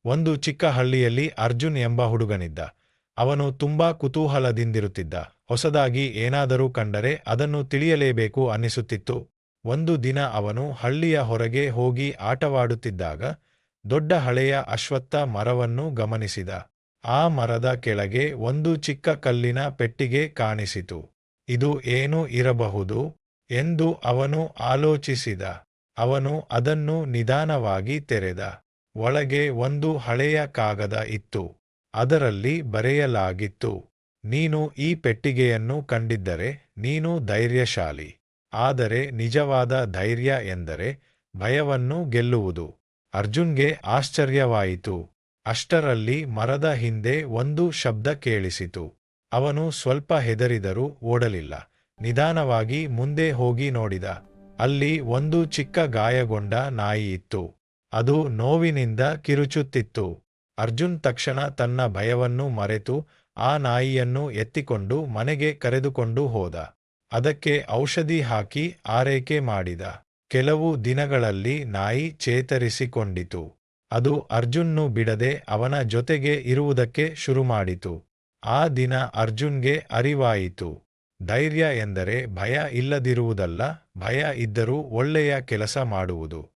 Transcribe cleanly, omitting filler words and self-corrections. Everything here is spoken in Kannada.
ಒಂದು ಚಿಕ್ಕ ಹಳ್ಳಿಯಲ್ಲಿ ಅರ್ಜುನ್ ಎಂಬ ಹುಡುಗನಿದ್ದ. ಅವನು ತುಂಬಾ ಕುತೂಹಲದಿಂದಿರುತ್ತಿದ್ದ. ಹೊಸದಾಗಿ ಏನಾದರೂ ಕಂಡರೆ ಅದನ್ನು ತಿಳಿಯಲೇಬೇಕು ಅನ್ನಿಸುತ್ತಿತ್ತು. ಒಂದು ದಿನ ಅವನು ಹಳ್ಳಿಯ ಹೊರಗೆ ಹೋಗಿ ಆಟವಾಡುತ್ತಿದ್ದಾಗ ದೊಡ್ಡ ಹಳೆಯ ಅಶ್ವತ್ಥ ಮರವನ್ನು ಗಮನಿಸಿದ. ಆ ಮರದ ಕೆಳಗೆ ಒಂದು ಚಿಕ್ಕ ಕಲ್ಲಿನ ಪೆಟ್ಟಿಗೆ ಕಾಣಿಸಿತು. ಇದು ಏನು ಇರಬಹುದು ಎಂದು ಅವನು ಆಲೋಚಿಸಿದ. ಅವನು ಅದನ್ನು ನಿಧಾನವಾಗಿ ತೆರೆದ. ಒಳಗೆ ಒಂದು ಹಳೆಯ ಕಾಗದ ಇತ್ತು. ಅದರಲ್ಲಿ ಬರೆಯಲಾಗಿತ್ತು, ನೀನು ಈ ಪೆಟ್ಟಿಗೆಯನ್ನು ಕಂಡಿದ್ದರೆ ನೀನು ಧೈರ್ಯಶಾಲಿ. ಆದರೆ ನಿಜವಾದ ಧೈರ್ಯ ಎಂದರೆ ಭಯವನ್ನು ಗೆಲ್ಲುವುದು. ಅರ್ಜುನ್ಗೆ ಆಶ್ಚರ್ಯವಾಯಿತು. ಅಷ್ಟರಲ್ಲಿ ಮರದ ಹಿಂದೆ ಒಂದು ಶಬ್ದ ಕೇಳಿಸಿತು. ಅವನು ಸ್ವಲ್ಪ ಹೆದರಿದರೂ ಓಡಲಿಲ್ಲ. ನಿಧಾನವಾಗಿ ಮುಂದೆ ಹೋಗಿ ನೋಡಿದ. ಅಲ್ಲಿ ಒಂದು ಚಿಕ್ಕ ಗಾಯಗೊಂಡ ನಾಯಿ ಇತ್ತು. ಅದು ನೋವಿನಿಂದ ಕಿರುಚುತ್ತಿತ್ತು. ಅರ್ಜುನ್ ತಕ್ಷಣ ತನ್ನ ಭಯವನ್ನು ಮರೆತು ಆ ನಾಯಿಯನ್ನು ಎತ್ತಿಕೊಂಡು ಮನೆಗೆ ಕರೆದುಕೊಂಡು ಹೋದ. ಅದಕ್ಕೆ ಔಷಧಿ ಹಾಕಿ ಆರೈಕೆ ಮಾಡಿದ. ಕೆಲವು ದಿನಗಳಲ್ಲಿ ನಾಯಿ ಚೇತರಿಸಿಕೊಂಡಿತು. ಅದು ಅರ್ಜುನ್ನು ಬಿಡದೆ ಅವನ ಜೊತೆಗೆ ಇರುವುದಕ್ಕೆ ಶುರುಮಾಡಿತು. ಆ ದಿನ ಅರ್ಜುನ್ಗೆ ಅರಿವಾಯಿತು, ಧೈರ್ಯ ಎಂದರೆ ಭಯ ಇಲ್ಲದಿರುವುದಲ್ಲ, ಭಯ ಇದ್ದರೂ ಒಳ್ಳೆಯ ಕೆಲಸ ಮಾಡುವುದು.